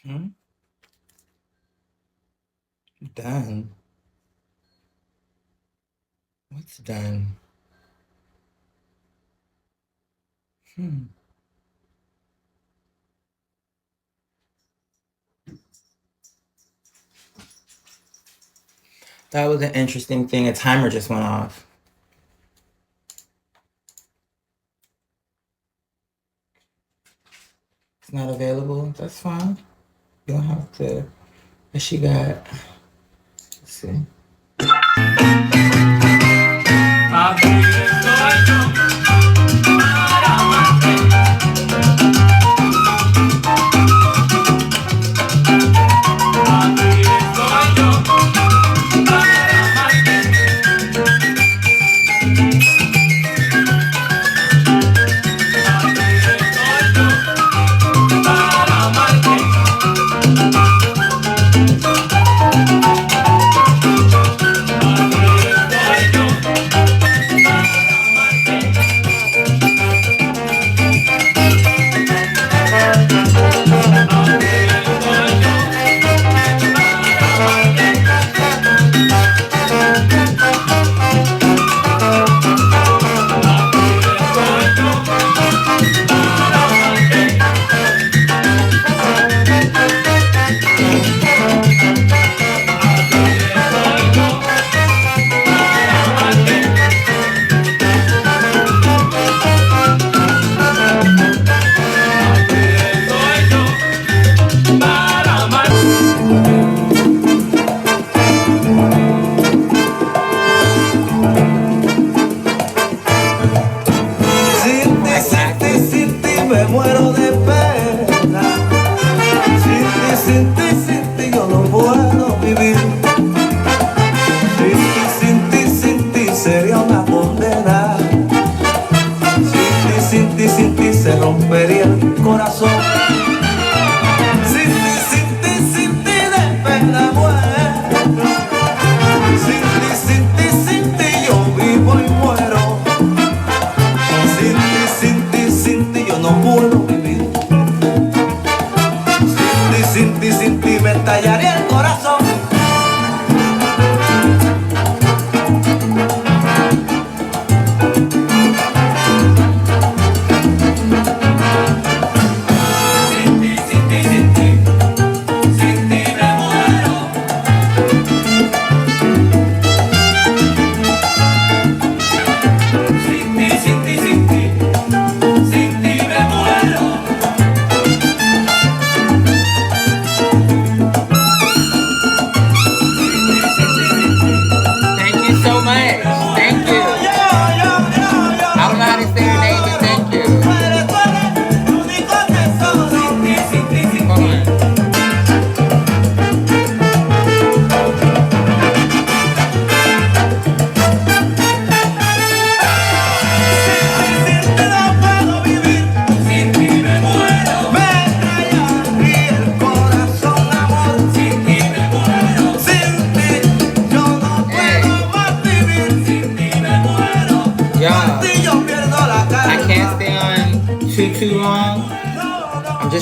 Hmm? Done. What's done? Hmm. That was an interesting thing. A timer just went off. It's not available. That's fine. You don't have to. What she got? Let's see.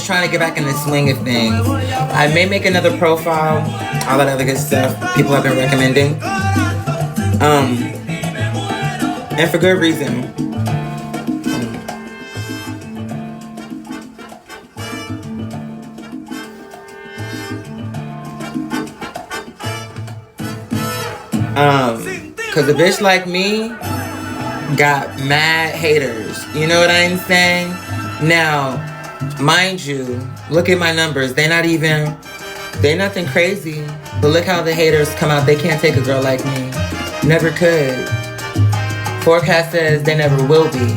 Trying to get back in the swing of things. I may make another profile, all that other good stuff people have been recommending. And for good reason. Cause a bitch like me got mad haters. You know what I'm saying? Now, mind you, look at my numbers. They're nothing crazy. But look how the haters come out. They can't take a girl like me. Never could. Forecast says they never will be.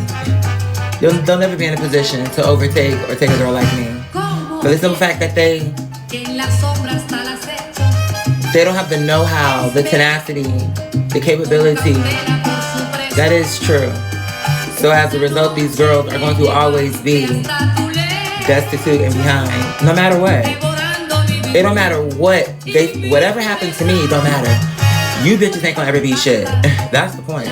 They'll never be in a position to overtake or take a girl like me. But the simple fact that they don't have the know-how, the tenacity, the capability. That is true. So as a result, these girls are going to always be destitute and behind, no matter what. It don't matter whatever happened to me, it don't matter. You bitches ain't gonna ever be shit. That's the point.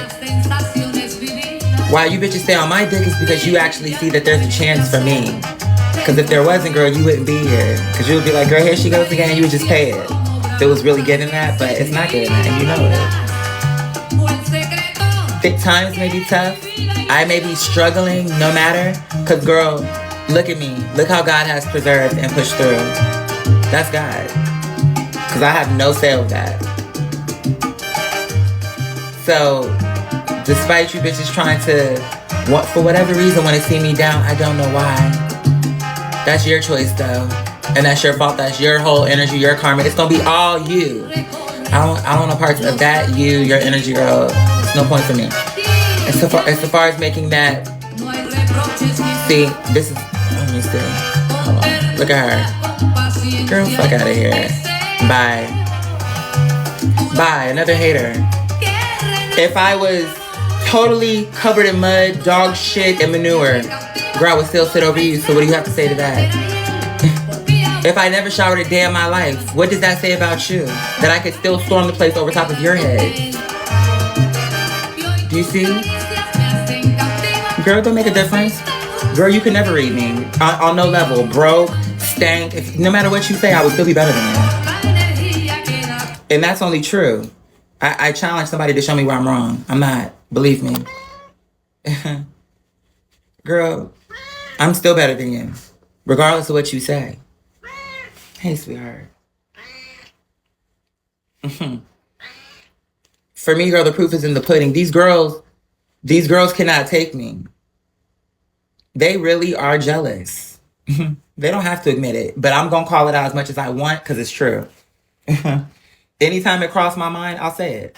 Why you bitches stay on my dick is because you actually see that there's a chance for me. Because if there wasn't, girl, you wouldn't be here. Because you would be like, girl, here she goes again. You would just pay it. If it was really getting that, but it's not getting that, and you know it. Thick times may be tough. I may be struggling no matter. Because, girl, look at me. Look how God has preserved and pushed through. That's God. Because I have no say of that. So, despite you bitches trying to, for whatever reason, want to see me down, I don't know why. That's your choice, though. And that's your fault. That's your whole energy, your karma. It's going to be all you. I don't want no parts of that, you, your energy, girl. It's no point for me. And so far as making that, see, this is, let me see. Hold on. Look at her. Girl, fuck out of here. Bye. Bye. Another hater. If I was totally covered in mud, dog shit, and manure, girl, I would still sit over you. So what do you have to say to that? If I never showered a day in my life, what does that say about you? That I could still storm the place over top of your head? Do you see? Girl, don't make a difference. Girl, you can never read me. On no level. Broke, stank. No matter what you say, I would still be better than you. And that's only true. I challenge somebody to show me where I'm wrong. I'm not. Believe me. Girl, I'm still better than you. Regardless of what you say. Hey, sweetheart. For me, girl, the proof is in the pudding. These girls cannot take me. They really are jealous. They don't have to admit it, but I'm going to call it out as much as I want because it's true. Anytime it crossed my mind, I'll say it.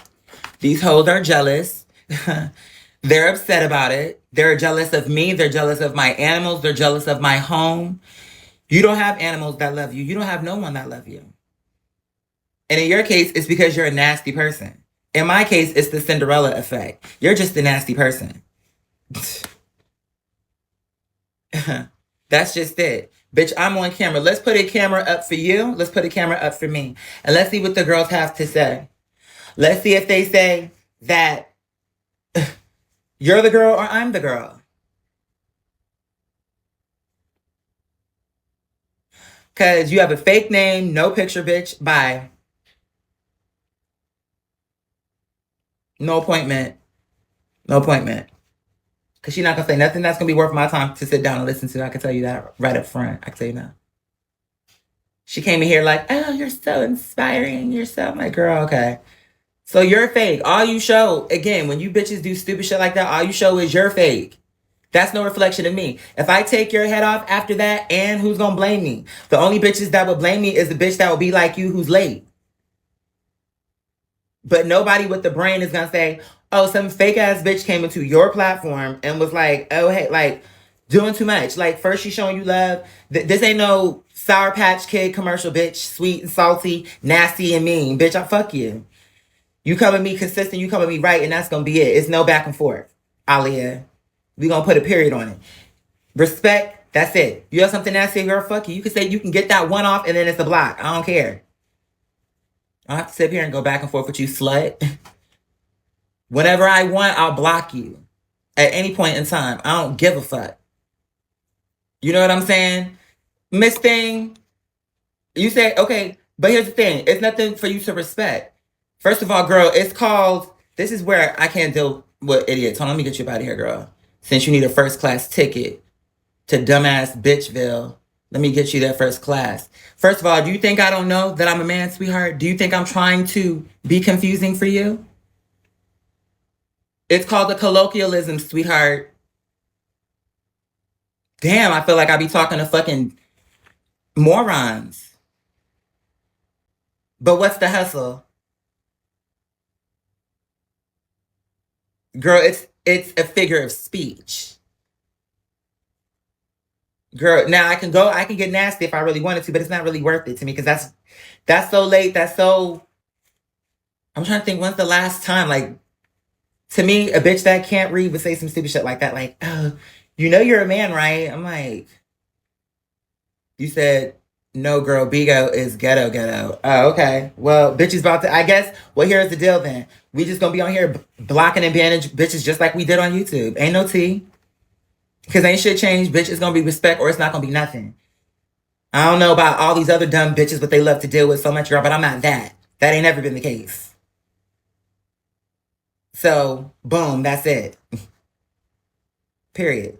These hoes are jealous. They're upset about it. They're jealous of me. They're jealous of my animals. They're jealous of my home. You don't have animals that love you. You don't have no one that love you. And in your case, it's because you're a nasty person. In my case, it's the Cinderella effect. You're just a nasty person. That's just it. Bitch, I'm on camera. Let's put a camera up for you. Let's put a camera up for me. And let's see what the girls have to say. Let's see if they say that you're the girl or I'm the girl. Because you have a fake name, no picture, bitch. Bye. No appointment. No appointment. Because she's not going to say nothing that's going to be worth my time to sit down and listen to. I can tell you that right up front. I can tell you now. She came in here like, oh, you're so inspiring. You're so, my girl, okay. So you're fake. All you show, again, when you bitches do stupid shit like that, all you show is you're fake. That's no reflection of me. If I take your head off after that, and who's going to blame me? The only bitches that would blame me is the bitch that will be like you who's late. But nobody with the brain is going to say, oh, some fake ass bitch came into your platform and was like, oh, hey, like doing too much. Like first she's showing you love. This ain't no Sour Patch Kid commercial, bitch. Sweet and salty, nasty and mean. Bitch, I fuck you. You come at me consistent, you come at me right, and that's going to be it. It's no back and forth. Aliyah. We going to put a period on it. Respect, that's it. You have something nasty, girl, fuck you. You can say you can get that one off and then it's a block. I don't care. I don't have to sit here and go back and forth with you, slut. Whenever I want, I'll block you. At any point in time. I don't give a fuck. You know what I'm saying? Miss Thing, you say, okay, but here's the thing. It's nothing for you to respect. First of all, girl, it's called, this is where I can't deal with idiots. Hold on, let me get you up out of here, girl. Since you need a first class ticket to dumbass Bitchville, let me get you that first class. First of all, do you think I don't know that I'm a man, sweetheart? Do you think I'm trying to be confusing for you? It's called a colloquialism, sweetheart. Damn, I feel like I be talking to fucking morons. But what's the hustle? Girl, it's a figure of speech. Girl, now I can get nasty if I really wanted to, but it's not really worth it to me because that's so late. That's so, I'm trying to think, when's the last time? Like, to me, a bitch that can't read would say some stupid shit like that. Like, oh, you know you're a man, right? I'm like, you said, no, girl, Bigo is ghetto. Oh, okay. Well, bitch is about to, I guess, well, here's the deal then. We just gonna be on here blocking and banning bitches just like we did on YouTube. Ain't no tea. Cause ain't shit changed, bitch. It's gonna be respect or it's not gonna be nothing. I don't know about all these other dumb bitches, but they love to deal with so much, girl, but I'm not that. That ain't never been the case. So, boom, that's it. Period.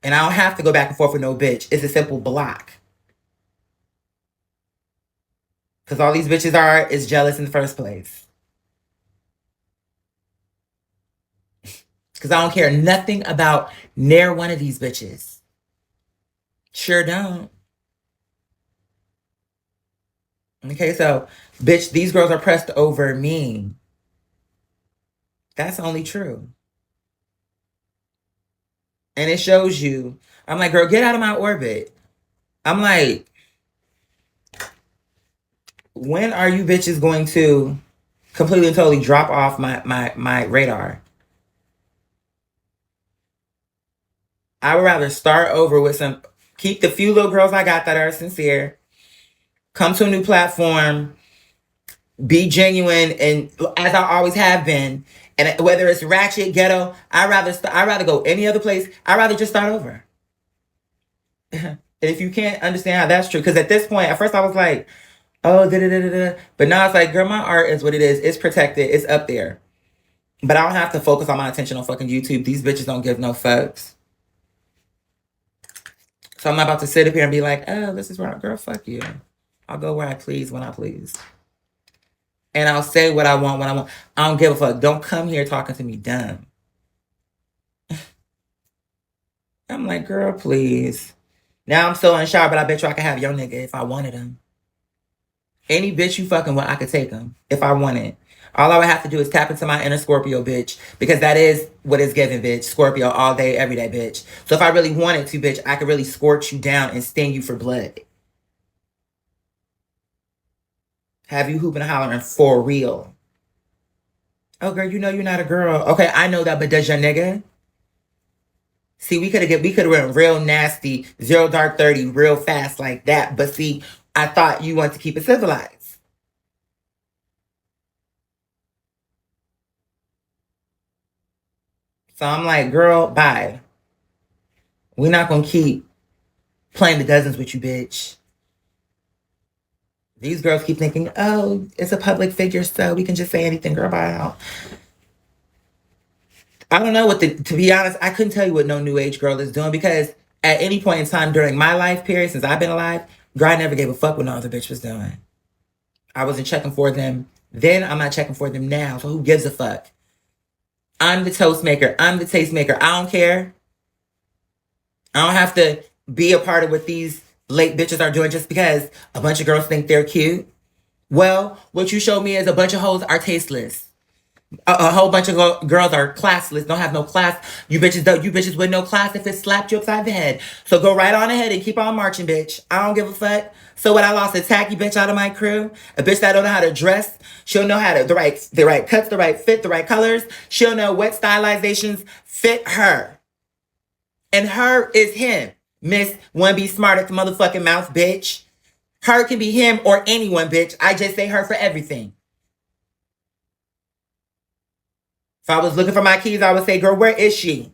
And I don't have to go back and forth with no bitch. It's a simple block. Because all these bitches are is jealous in the first place. Because I don't care nothing about near one of these bitches. Sure don't. Okay, so, bitch, these girls are pressed over me. That's only true. And it shows you. I'm like, girl, get out of my orbit. I'm like, when are you bitches going to completely and totally drop off my radar? I would rather start over with keep the few little girls I got that are sincere, come to a new platform, be genuine, and as I always have been. And whether it's ratchet, ghetto, I'd rather go any other place. I'd rather just start over. And if you can't understand how that's true, because at this point, at first I was like, oh, da-da-da-da-da. But now it's like, girl, my art is what it is. It's protected. It's up there. But I don't have to focus all my attention on fucking YouTube. These bitches don't give no fucks. So I'm not about to sit up here and be like, oh, this is where, girl, fuck you. I'll go where I please, when I please. And I'll say what I want when I want. I don't give a fuck. Don't come here talking to me dumb. I'm like, girl, please. Now I'm so unsure, but I bet you I could have your nigga if I wanted him. Any bitch you fucking with, I could take him if I wanted. All I would have to do is tap into my inner Scorpio, bitch. Because that is what is given, bitch. Scorpio all day, every day, bitch. So if I really wanted to, bitch, I could really scorch you down and sting you for blood. Have you hooping and hollering for real. Oh, girl, you know you're not a girl. Okay, I know that, but does your nigga? See, we could have went real nasty, 0 dark 30, real fast like that. But see, I thought you wanted to keep it civilized. So I'm like, girl, bye. We're not going to keep playing the dozens with you, bitch. These girls keep thinking, oh, it's a public figure, so we can just say anything, girl, bye out. I don't know to be honest, I couldn't tell you what no new age girl is doing because at any point in time during my life period, since I've been alive, girl, I never gave a fuck what no other bitch was doing. I wasn't checking for them then. I'm not checking for them now. So who gives a fuck? I'm the toast maker. I'm the taste maker. I don't care. I don't have to be a part of what these late bitches are doing just because a bunch of girls think they're cute. Well, what you showed me is a bunch of hoes are tasteless. A whole bunch of girls are classless, don't have no class. You bitches with no class if it slapped you upside the head. So go right on ahead and keep on marching, bitch. I don't give a fuck. So when I lost a tacky bitch out of my crew, a bitch that don't know how to dress, she'll know how to, the right cuts, the right fit, the right colors. She'll know what stylizations fit her. And her is him. Miss wanna be smart at the motherfucking mouth, bitch. Her can be him or anyone, bitch. I just say her for everything. If I was looking for my keys, I would say, girl, where is she?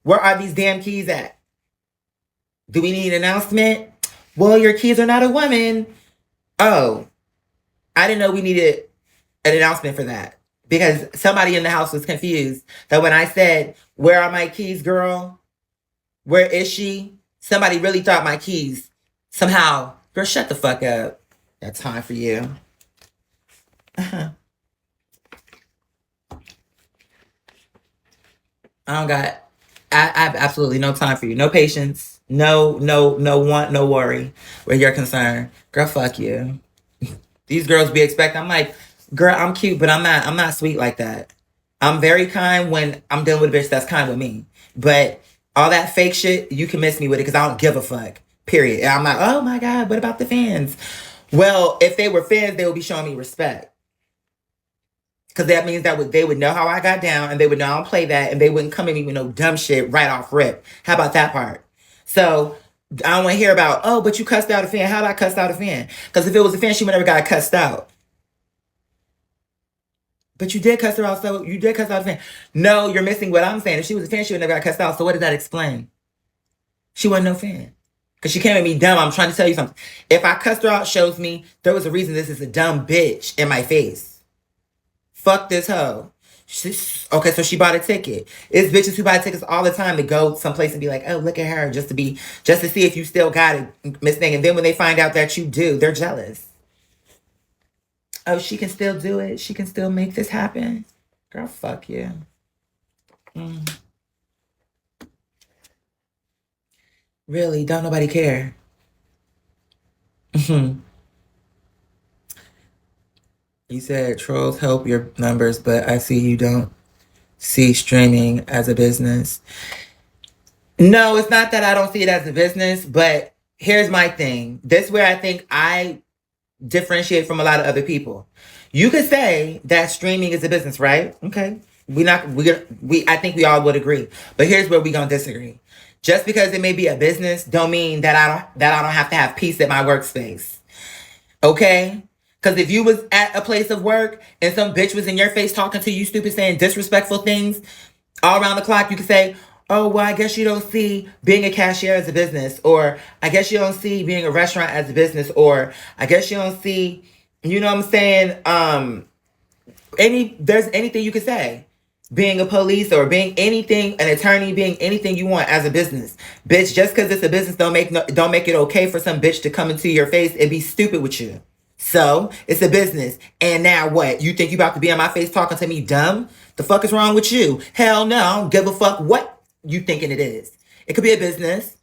Where are these damn keys at? Do we need an announcement? Well, your keys are not a woman. Oh, I didn't know we needed an announcement for that. Because somebody in the house was confused that when I said, where are my keys, girl? Where is she? Somebody really thought my keys somehow. Girl, shut the fuck up. That's time for you. I have absolutely no time for you. No patience. No want, no worry where you're concerned. Girl, fuck you. These girls be expecting. I'm like, girl, I'm cute, but I'm not sweet like that. I'm very kind when I'm dealing with a bitch that's kind with me. But all that fake shit, you can miss me with it because I don't give a fuck. Period. And I'm like, oh my God, what about the fans? Well, if they were fans, they would be showing me respect. Because that means that they would know how I got down and they would know I don't play that and they wouldn't come at me with no dumb shit right off rip. How about that part? So I don't want to hear about, oh, but you cussed out a fan. How did I cuss out a fan? Because if it was a fan, she would never got cussed out. But you did cuss her out, so you did cuss out a fan. No, you're missing what I'm saying. If she was a fan, she would never got cussed out. So what does that explain? She wasn't no fan. Because she came at me dumb. I'm trying to tell you something. If I cussed her out, shows me there was a reason this is a dumb bitch in my face. Fuck this hoe. Okay, so she bought a ticket. It's bitches who buy tickets all the time to go someplace and be like, oh, look at her, just to see if you still got it, Miss Thing. And then when they find out that you do, they're jealous. Oh, she can still do it. She can still make this happen. Girl, fuck you. Really, don't nobody care. You said trolls help your numbers, but I see you don't see streaming as a business. No, it's not that I don't see it as a business, but here's my thing. This is where I think I differentiate from a lot of other people. You could say that streaming is a business, right? Okay. I think we all would agree. But here's where we gonna disagree. Just because it may be a business don't mean that I don't have to have peace at my workspace. Okay? Because if you was at a place of work and some bitch was in your face talking to you stupid, saying disrespectful things all around the clock, you could say, oh, well, I guess you don't see being a cashier as a business, or I guess you don't see being a restaurant as a business, or I guess you don't see, you know what I'm saying? There's anything you could say. Being a police or being anything, an attorney, being anything you want as a business. Bitch, just because it's a business don't make it okay for some bitch to come into your face and be stupid with you. So, it's a business. And now what? You think you about to be on my face talking to me dumb? The fuck is wrong with you? Hell no, I don't give a fuck what you thinking it is. It could be a business.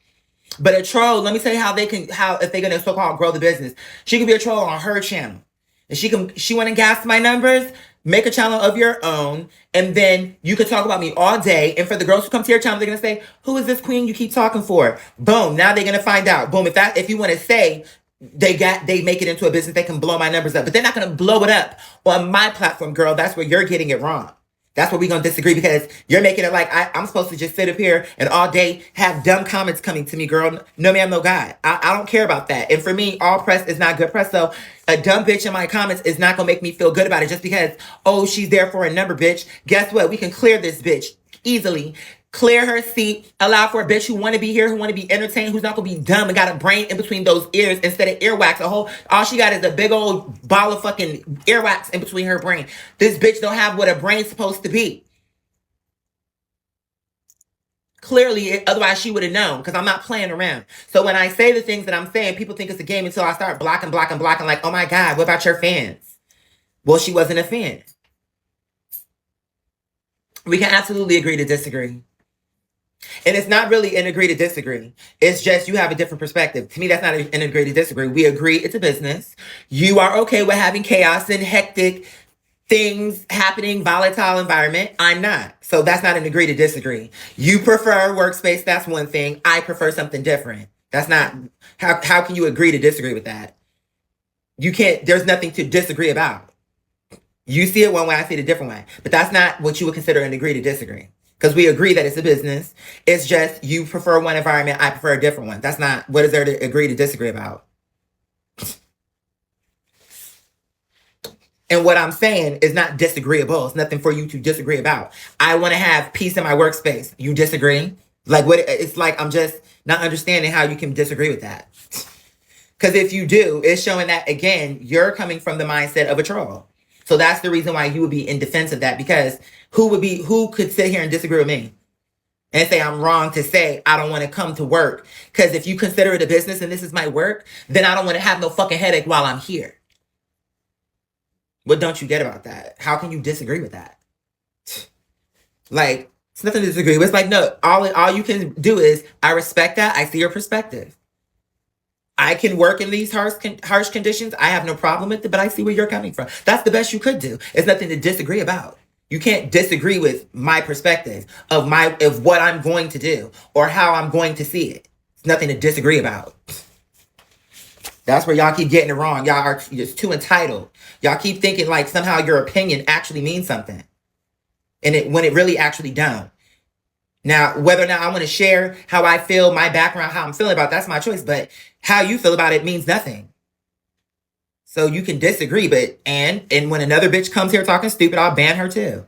But a troll, let me tell you how if they're gonna so-called grow the business. She could be a troll on her channel. And she wanna gas my numbers, make a channel of your own, and then you could talk about me all day. And for the girls who come to your channel, they're gonna say, who is this queen you keep talking for? Boom, now they're gonna find out. Boom, if you wanna say they make it into a business, they can blow my numbers up. But they're not gonna blow it up on my platform, girl. That's where you're getting it wrong. That's where we're going to disagree, because you're making it like I'm supposed to just sit up here and all day have dumb comments coming to me, girl. No, ma'am, no God. I don't care about that. And for me, all press is not good press. So a dumb bitch in my comments is not going to make me feel good about it just because, oh, she's there for a number, bitch. Guess what? We can clear this bitch easily. Clear her seat, allow for a bitch who want to be here, who want to be entertained, who's not going to be dumb and got a brain in between those ears instead of earwax. All she got is a big old ball of fucking earwax in between her brain. This bitch don't have what a brain's supposed to be. Clearly, otherwise she would have known, because I'm not playing around. So when I say the things that I'm saying, people think it's a game until I start blocking, like, oh my God, what about your fans? Well, she wasn't a fan. We can absolutely agree to disagree. And it's not really an agree to disagree. It's just you have a different perspective. To me, that's not an agree to disagree. We agree it's a business. You are okay with having chaos and hectic things happening, volatile environment. I'm not. So that's not an agree to disagree. You prefer workspace. That's one thing. I prefer something different. That's not, how can you agree to disagree with that? You can't, there's nothing to disagree about. You see it one way, I see it a different way. But that's not what you would consider an agree to disagree. Because we agree that it's a business. It's just you prefer one environment, I prefer a different one. That's not, what is there to agree to disagree about? And what I'm saying is not disagreeable. It's nothing for you to disagree about. I want to have peace in my workspace. You disagree? Like, what? It's like, I'm just not understanding how you can disagree with that. Because if you do, it's showing that, again, you're coming from the mindset of a troll. So that's the reason why you would be in defense of that, because who could sit here and disagree with me and say I'm wrong to say I don't want to come to work? Because if you consider it a business and this is my work, then I don't want to have no fucking headache while I'm here. What don't you get about that? How can you disagree with that? Like, it's nothing to disagree with. It's like, no, all you can do is, I respect that. I see your perspective. I can work in these harsh conditions. I have no problem with it, but I see where you're coming from. That's the best you could do. It's nothing to disagree about. You can't disagree with my perspective of what I'm going to do or how I'm going to see it. It's nothing to disagree about. That's where y'all keep getting it wrong. Y'all are just too entitled. Y'all keep thinking like somehow your opinion actually means something. And when it really actually don't. Now, whether or not I want to share how I feel, my background, how I'm feeling about it, that's my choice. But how you feel about it means nothing. So you can disagree, but and when another bitch comes here talking stupid, I'll ban her too.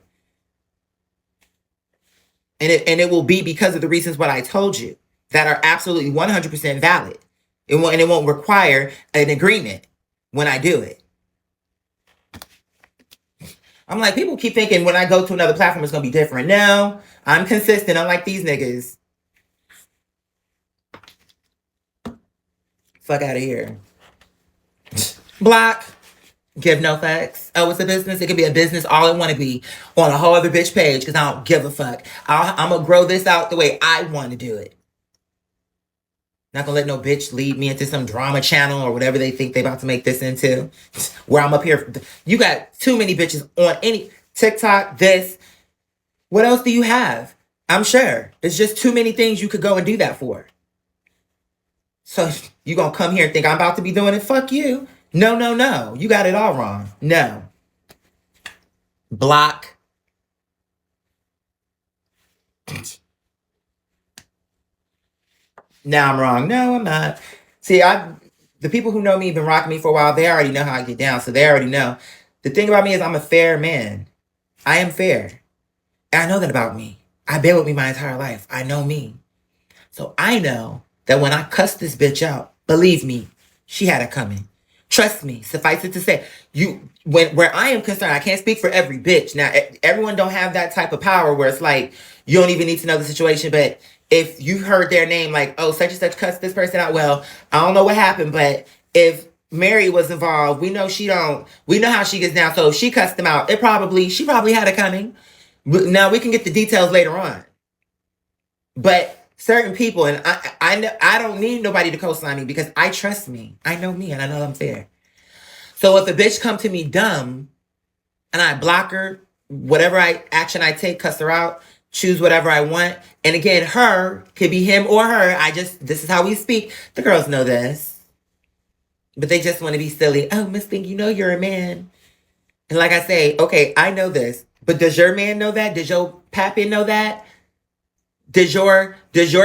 And it will be because of the reasons what I told you. that are absolutely 100% valid. And it won't require an agreement when I do it. I'm like, people keep thinking when I go to another platform, it's going to be different. No, I'm consistent. Unlike these niggas. Fuck out of here. Block. Give no fucks. Oh, it's a business. It could be a business all it want to be on a whole other bitch page because I don't give a fuck. I'm going to grow this out the way I want to do it. Not gonna let no bitch lead me into some drama channel or whatever they think they about to make this into. Where I'm up here. You got too many bitches on any TikTok, this. What else do you have? I'm sure. It's just too many things you could go and do that for. So you gonna come here and think I'm about to be doing it? Fuck you. No, no, no. You got it all wrong. No. Block. Now I'm wrong. No, I'm not. See, the people who know me, been rocking me for a while, they already know how I get down. So they already know. The thing about me is I'm a fair man. I am fair. And I know that about me. I've been with me my entire life. I know me. So I know that when I cuss this bitch out, believe me, she had it coming. Trust me. Suffice it to say, where I am concerned, I can't speak for every bitch. Now, everyone don't have that type of power where it's like, you don't even need to know the situation, but if you heard their name, like, oh, such and such cussed this person out, well, I don't know what happened, but if Mary was involved, we know how she gets down. So if she cussed them out, she probably had it coming. Now we can get the details later on. But certain people, and I don't need nobody to co-sign me because I trust me. I know me and I know I'm fair. So if a bitch come to me dumb and I block her, whatever action I take, cuss her out, choose whatever I want. And again, her could be him or her. This is how we speak. The girls know this. But they just want to be silly. Oh, Miss Thing, you know you're a man. And like I say, okay, I know this. But does your man know that? Does your pappy know that? Does your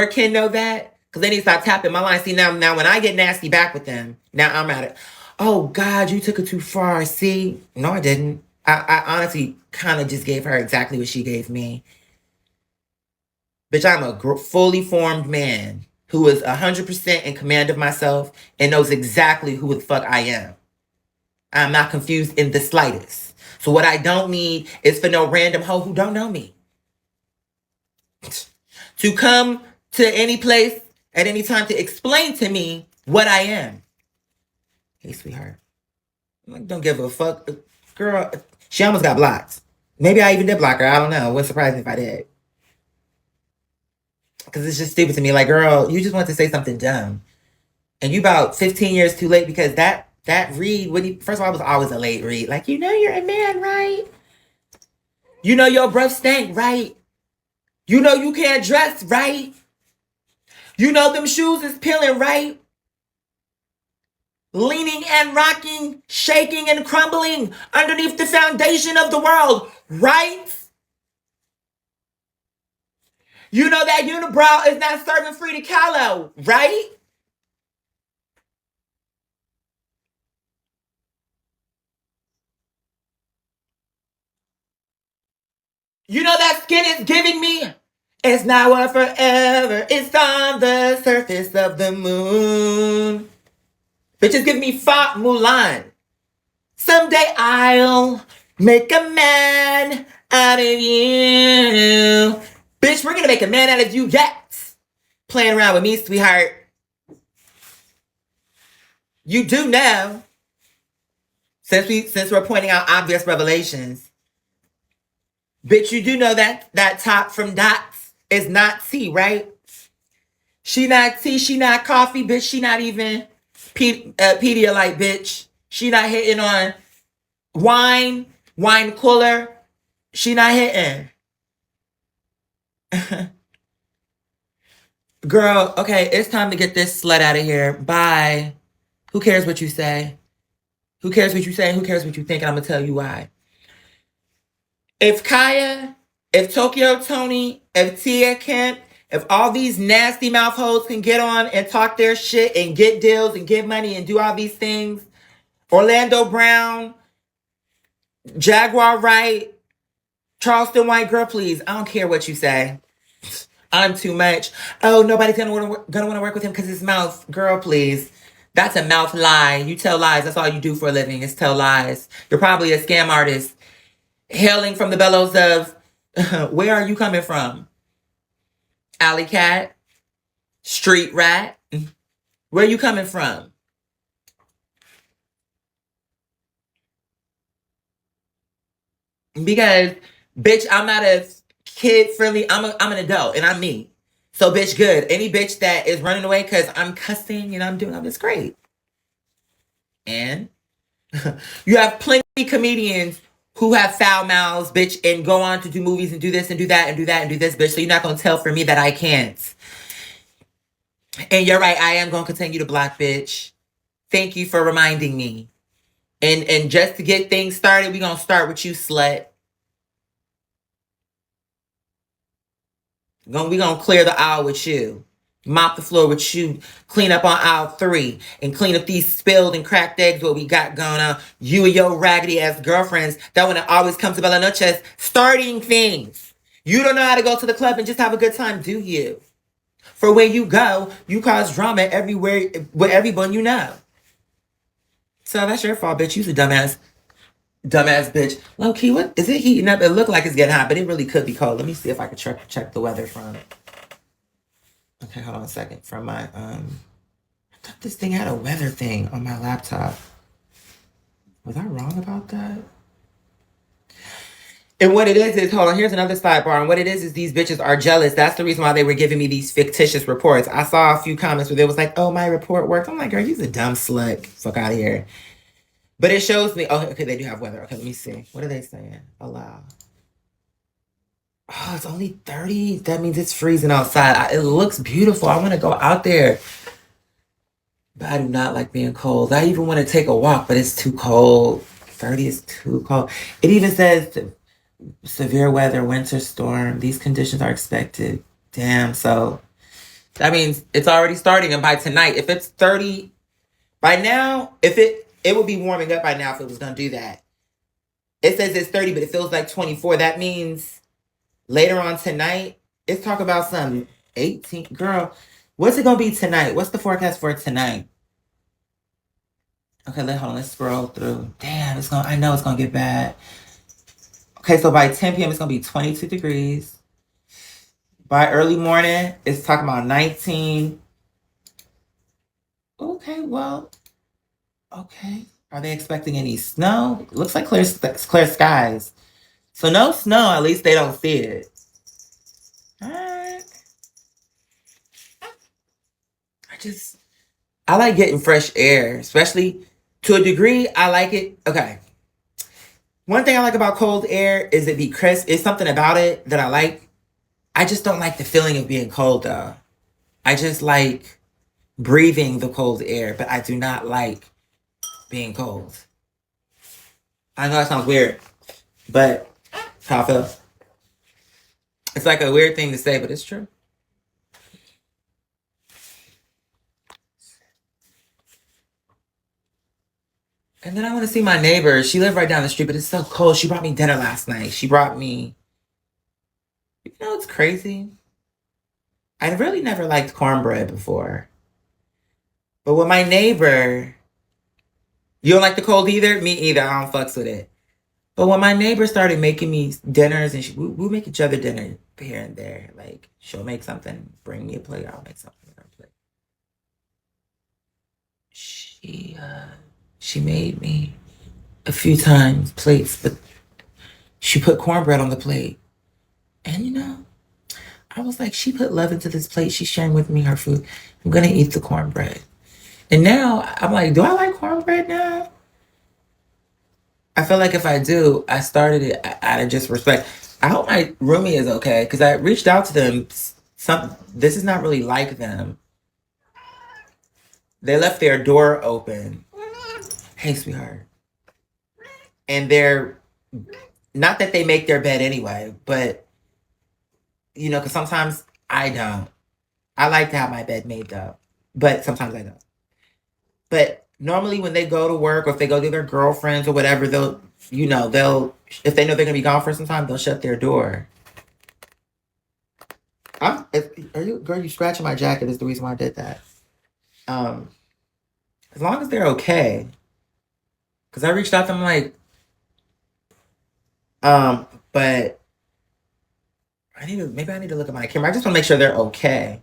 kin know that? Because they need to stop tapping my line. See, now when I get nasty back with them, now I'm at it. Oh, God, you took it too far. See? No, I didn't. I honestly kind of just gave her exactly what she gave me. Bitch, I'm a fully formed man who is 100% in command of myself and knows exactly who the fuck I am. I'm not confused in the slightest. So what I don't need is for no random hoe who don't know me to come to any place at any time to explain to me what I am. Hey, sweetheart. Don't give a fuck. Girl, she almost got blocked. Maybe I even did block her. I don't know. It wouldn't surprise me if I did. Because it's just stupid to me. Like, girl, you just want to say something dumb. And you about 15 years too late because that read, first of all, it was always a late read. Like, you know you're a man, right? You know your breath stank, right? You know you can't dress, right? You know them shoes is peeling, right? Leaning and rocking, shaking and crumbling underneath the foundation of the world, right? You know that unibrow is not serving Frida Kahlo, right? You know that skin is giving me? It's now or forever. It's on the surface of the moon. Bitches give me Fa Mulan. Someday I'll make a man out of you. Bitch, we're gonna make a man out of you yet. Playing around with me, sweetheart. You do know. Since we're pointing out obvious revelations. Bitch, you do know that top from Dots is not tea, right? She not tea, she not coffee, bitch. She not even Pedialyte, bitch. She not hitting on wine cooler. She not hitting. Girl, okay, it's time to get this slut out of here. Bye. Who cares what you say? Who cares what you say? Who cares what you think? And I'm going to tell you why. If Kaya, if Tokyo Tony, if Tia Kemp, if all these nasty mouth hoes can get on and talk their shit and get deals and get money and do all these things, Orlando Brown, Jaguar Wright, Charleston White, girl, please, I don't care what you say. I'm too much. Oh, nobody's gonna want to work with him because his mouth. Girl, please. That's a mouth lie. You tell lies. That's all you do for a living is tell lies. You're probably a scam artist hailing from the bellows of where are you coming from? Alley cat? Street rat? Where are you coming from? Because, bitch, I'm not a kid friendly. I'm an adult and I'm me. So, bitch, good. Any bitch that is running away because I'm cussing and I'm doing all this, great. And you have plenty of comedians who have foul mouths, bitch, and go on to do movies and do this and do that and do that and do this, bitch. So you're not going to tell for me that I can't. And you're right. I am going to continue to block, bitch. Thank you for reminding me. And just to get things started, we're going to start with you, slut. We're going to clear the aisle with you. Mop the floor with you. Clean up on aisle 3. And clean up these spilled and cracked eggs what we got going on. You and your raggedy ass girlfriends that want to always come to Bella Noches starting things. You don't know how to go to the club and just have a good time, do you? For where you go, you cause drama everywhere with everyone you know. So that's your fault, bitch. You's a dumbass bitch. Low key, what is it heating up? It looked like it's getting hot, but it really could be cold. Let me see if I can check the weather from. Okay, hold on a second. From my I thought this thing had a weather thing on my laptop. Was I wrong about that? And what it is, hold on, here's another sidebar. And what it is these bitches are jealous. That's the reason why they were giving me these fictitious reports. I saw a few comments where they was like, oh, my report worked. I'm like, girl, you's a dumb slut. Fuck out of here. But it shows me, oh, okay, they do have weather. Okay, let me see. What are they saying? Allow. Oh, it's only 30. That means it's freezing outside. It looks beautiful. I want to go out there. But I do not like being cold. I even want to take a walk, but it's too cold. 30 is too cold. It even says severe weather, winter storm. These conditions are expected. Damn, so that means it's already starting. And by tonight, if it's 30, by now, if it would be warming up by now if it was going to do that. It says it's 30, but it feels like 24. That means later on tonight, it's talking about some 18. Girl, what's it going to be tonight? What's the forecast for tonight? Okay, hold on. Let's scroll through. Damn, I know it's going to get bad. Okay, so by 10 p.m., it's going to be 22 degrees. By early morning, it's talking about 19. Okay, well, okay. Are they expecting any snow? Looks like clear skies. So no snow, at least they don't see it. All right. I like getting fresh air, especially to a degree. I like it. Okay. One thing I like about cold air is it be crisp. It's something about it that I like. I just don't like the feeling of being cold, though. I just like breathing the cold air, but I do not like being cold. I know that sounds weird, but how I feel. It's like a weird thing to say, but it's true. And then I want to see my neighbor. She lived right down the street, but it's so cold. She brought me dinner last night. She brought me, you know, it's crazy. I really never liked cornbread before. But with my neighbor, you don't like the cold either? Me either. I don't fucks with it. But when my neighbor started making me dinners, and we'll make each other dinner here and there. Like, she'll make something, bring me a plate, I'll make something, bring her a plate. She made me a few times plates, but she put cornbread on the plate. And you know, I was like, she put love into this plate. She's sharing with me her food. I'm going to eat the cornbread. And now I'm like, do I like cornbread now? I feel like if I do, I started it out of just respect. I hope my roomie is okay because I reached out to them. This is not really like them. They left their door open. Hey, sweetheart. And they're not that they make their bed anyway, but you know, because sometimes I don't. I like to have my bed made though, but sometimes I don't. But normally when they go to work or if they go to their girlfriends or whatever, if they know they're going to be gone for some time, they'll shut their door. Are you, girl? You scratching my jacket is the reason why I did that. Um, as long as they're okay, because I reached out to them like, but maybe I need to look at my camera. I just want to make sure they're okay,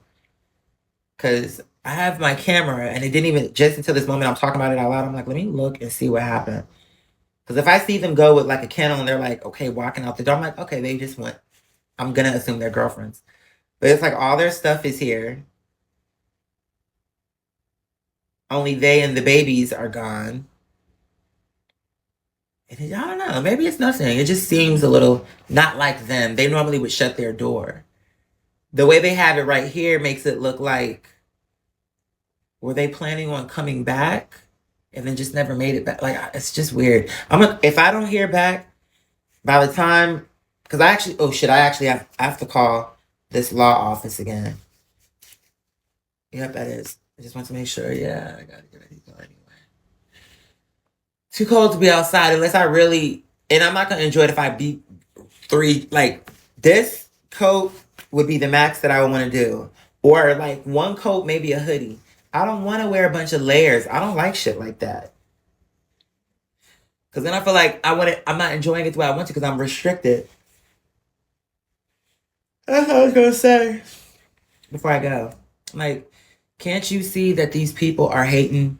because I have my camera and it didn't even just until this moment I'm talking about it out loud. I'm like, let me look and see what happened. Because if I see them go with like a kennel and they're like, okay, walking out the door, I'm like, okay, they just went. I'm gonna assume they're girlfriends. But it's like all their stuff is here. Only they and the babies are gone. And I don't know. Maybe it's nothing. It just seems a little not like them. They normally would shut their door. The way they have it right here makes it look like, were they planning on coming back and then just never made it back? Like, it's just weird. If I don't hear back by the time, because I have to call this law office again. Yep, that is. I just want to make sure. Yeah, I gotta get ready to go anyway. Too cold to be outside unless I really, and I'm not gonna enjoy it if I beat like this coat would be the max that I would want to do, or like one coat, maybe a hoodie. I don't want to wear a bunch of layers. I don't like shit like that. Because then I feel like I'm not enjoying it the way I want to because I'm restricted. That's what I was going to say before I go. Like, can't you see that these people are hating?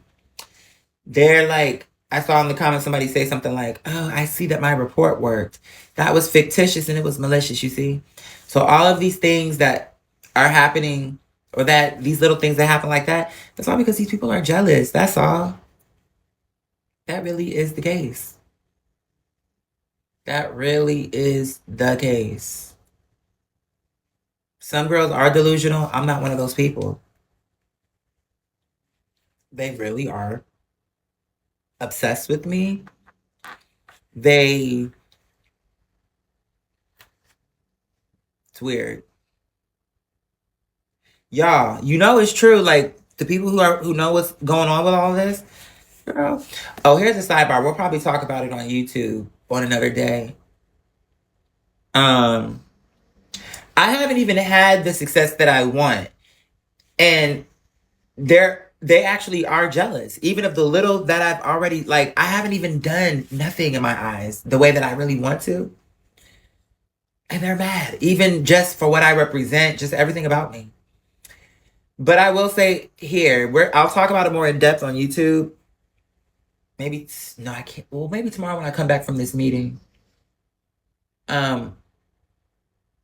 They're like, I saw in the comments somebody say something like, oh, I see that my report worked. That was fictitious and it was malicious, you see? So all of these things that are happening, or that these little things that happen like that, that's all because these people are jealous. That's all. That really is the case. That really is the case. Some girls are delusional. I'm not one of those people. They really are obsessed with me. It's weird. Y'all, you know it's true. Like, the people who know what's going on with all this, girl. Oh, here's a sidebar. We'll probably talk about it on YouTube on another day. I haven't even had the success that I want. And they actually are jealous. Even of the little that I've already, like, I haven't even done nothing in my eyes the way that I really want to. And they're mad. Even just for what I represent, just everything about me. But I will say here, I'll talk about it more in depth on YouTube. Maybe, no, I can't. Well, maybe tomorrow when I come back from this meeting.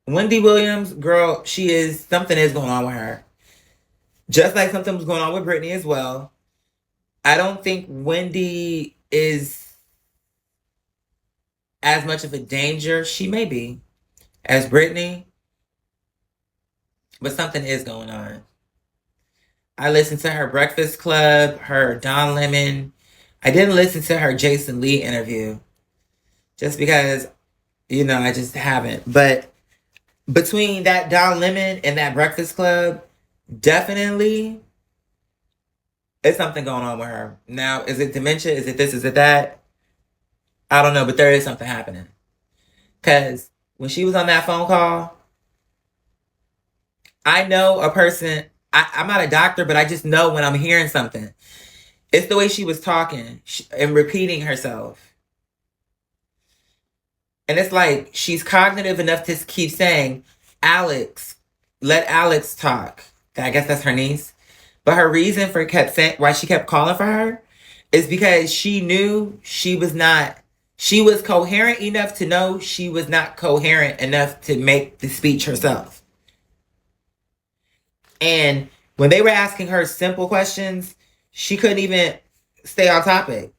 Wendy Williams, girl, something is going on with her. Just like something was going on with Brittany as well. I don't think Wendy is as much of a danger. She may be as Brittany. But something is going on. I listened to her Breakfast Club, her Don Lemon. I didn't listen to her Jason Lee interview. Just because, I just haven't. But between that Don Lemon and that Breakfast Club, definitely, it's something going on with her. Now, is it dementia? Is it this? Is it that? I don't know, but there is something happening. Because when she was on that phone call, I know a person, I'm not a doctor, but I just know when I'm hearing something. It's the way she was talking and repeating herself. And it's like she's cognitive enough to keep saying, Alex, let Alex talk. I guess that's her niece. But her reason for why she kept calling for her is because she knew she was coherent enough to know she was not coherent enough to make the speech herself. And when they were asking her simple questions, she couldn't even stay on topic.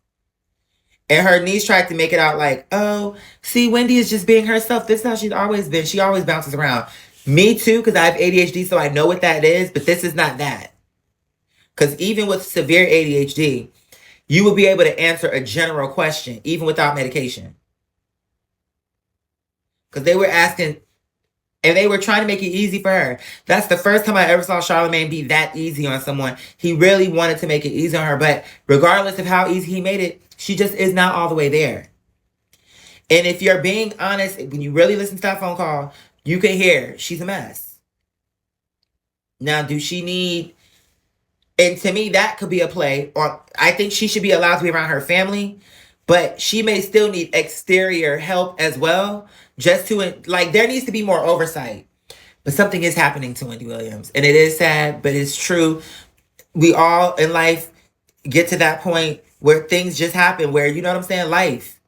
And her niece tried to make it out like, oh, see, Wendy is just being herself. This is how she's always been. She always bounces around. Me too, because I have ADHD, so I know what that is, but this is not that. Because even with severe ADHD, you will be able to answer a general question, even without medication. Because they were asking, and they were trying to make it easy for her. That's the first time I ever saw Charlamagne be that easy on someone. He really wanted to make it easy on her, but regardless of how easy he made it, she just is not all the way there. And if you're being honest, when you really listen to that phone call, you can hear she's a mess. Now, do she need, and to me, that could be a play. Or I think she should be allowed to be around her family, but she may still need exterior help as well. Just to, like, there needs to be more oversight. But something is happening to Wendy Williams. And it is sad, but it's true. We all in life get to that point where things just happen, where, you know what I'm saying? Life.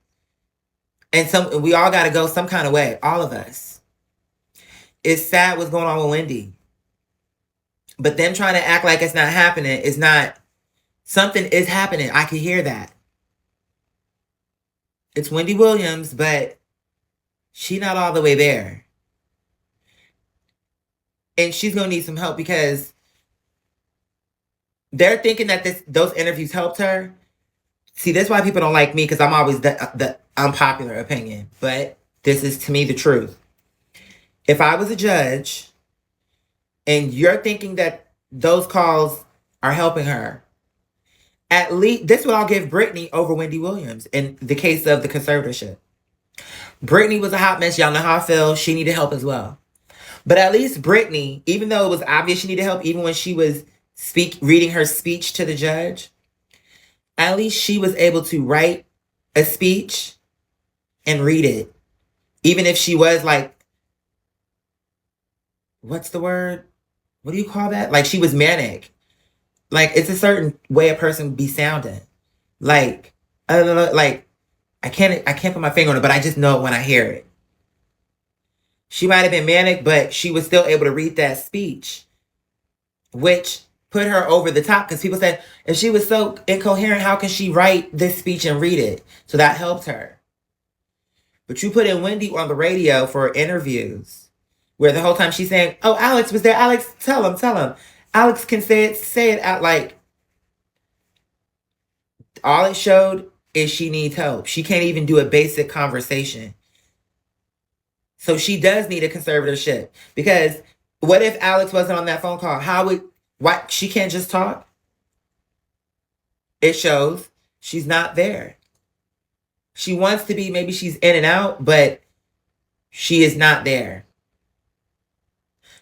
And we all got to go some kind of way. All of us. It's sad what's going on with Wendy. But them trying to act like it's not happening is not. Something is happening. I can hear that. It's Wendy Williams, but she not all the way there. And she's going to need some help because they're thinking that those interviews helped her. See, that's why people don't like me, because I'm always the unpopular opinion. But this is, to me, the truth. If I was a judge and you're thinking that those calls are helping her, at least, this will I'll give Brittany over Wendy Williams in the case of the conservatorship. Brittany was a hot mess. Y'all know how I feel. She needed help as well. But at least Brittany, even though it was obvious she needed help, even when she was reading her speech to the judge, at least she was able to write a speech and read it. Even if she was like, what's the word? What do you call that? Like, she was manic. Like, it's a certain way a person be sounding. Like, I don't know, like, I can't put my finger on it, but I just know it when I hear it. She might have been manic, but she was still able to read that speech, which put her over the top, because people said, if she was so incoherent, how can she write this speech and read it? So that helped her. But you put in Wendy on the radio for interviews, where the whole time she's saying, oh, Alex was there. Alex, tell him. Alex can say it out. Like, all it showed is she needs help. She can't even do a basic conversation. So she does need a conservatorship, because what if Alex wasn't on that phone call? Why she can't just talk? It shows she's not there. She wants to be, maybe she's in and out, but she is not there.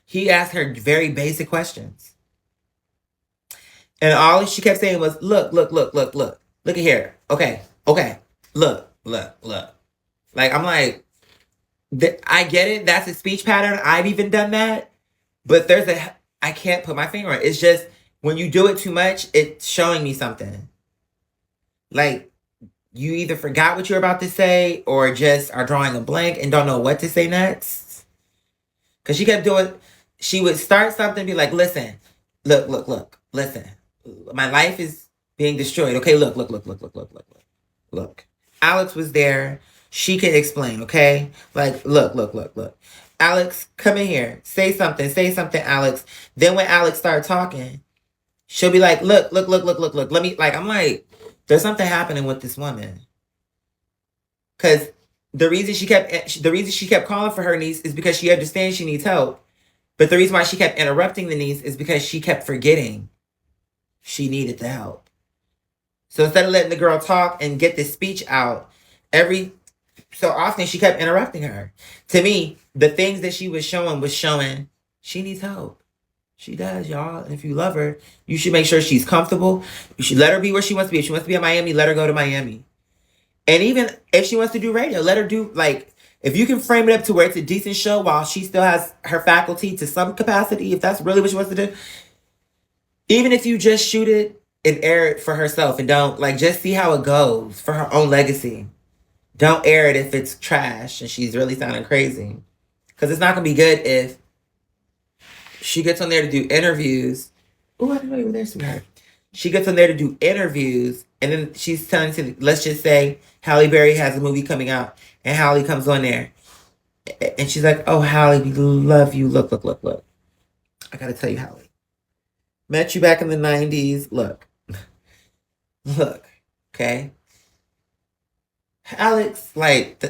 He asked her very basic questions. And all she kept saying was, look. Look at here. Okay. Look. Like, I'm like, I get it. That's a speech pattern. I've even done that. But I can't put my finger on it. It's just, when you do it too much, it's showing me something. Like, you either forgot what you're about to say or just are drawing a blank and don't know what to say next. Because she kept doing, she would start something and be like, listen, look, listen. My life is being destroyed. Okay, look. Alex was there. She can explain, okay? Like, look. Alex, come in here. Say something, Alex. Then when Alex started talking, she'll be like, look. Let me, like, I'm like, there's something happening with this woman. Because the reason she kept calling for her niece is because she understands she needs help. But the reason why she kept interrupting the niece is because she kept forgetting she needed the help. So instead of letting the girl talk and get this speech out, so often she kept interrupting her. To me, the things that she was showing she needs help. She does, y'all. And if you love her, you should make sure she's comfortable. You should let her be where she wants to be. If she wants to be in Miami, let her go to Miami. And even if she wants to do radio, let her do, like, if you can frame it up to where it's a decent show while she still has her faculty to some capacity, if that's really what she wants to do, even if you just shoot it and air it for herself and don't, like, just see how it goes for her own legacy. Don't air it if it's trash and she's really sounding crazy. Because it's not going to be good if she gets on there to do interviews. Oh, I didn't know you were there, sweetheart. She gets on there to do interviews, and then she's telling to, let's just say Halle Berry has a movie coming out, and Halle comes on there. And she's like, oh, Halle, we love you. Look. I got to tell you, Halle. Met you back in the 90s. Look. Okay? Alex, like,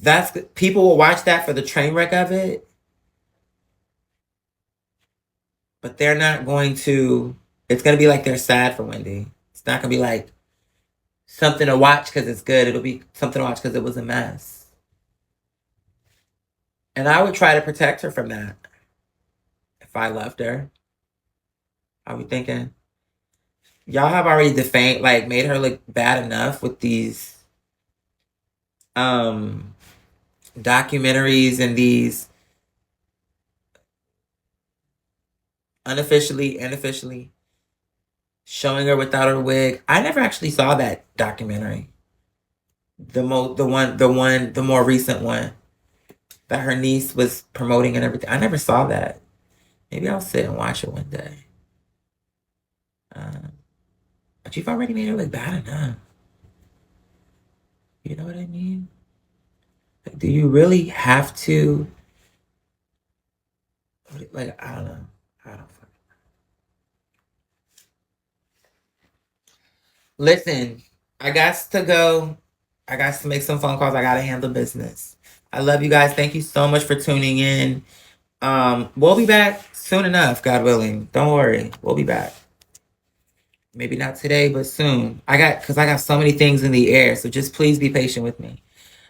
that's, people will watch that for the train wreck of it. But they're not going to, it's going to be like they're sad for Wendy. It's not going to be like something to watch because it's good. It'll be something to watch because it was a mess. And I would try to protect her from that. if I loved her? Are we thinking? Y'all have already defamed, like, made her look bad enough with these um documentaries and these unofficially and officially showing her without her wig. I never actually saw that documentary. The more recent one that her niece was promoting and everything. I never saw that. Maybe I'll sit and watch it one day. But you've already made her look bad enough. You know what I mean? Like, do you really have to? Like, I don't know. I don't fucking. Listen, I got to go. I got to make some phone calls. I got to handle business. I love you guys. Thank you so much for tuning in. We'll be back soon enough, God willing. Don't worry. We'll be back. Maybe not today, but soon. Because I got so many things in the air. So just please be patient with me.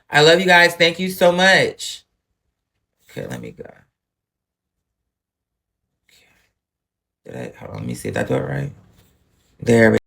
I love you guys. Thank you so much. Okay, let me go. Okay. Hold on, let me see if I do it right. There we go.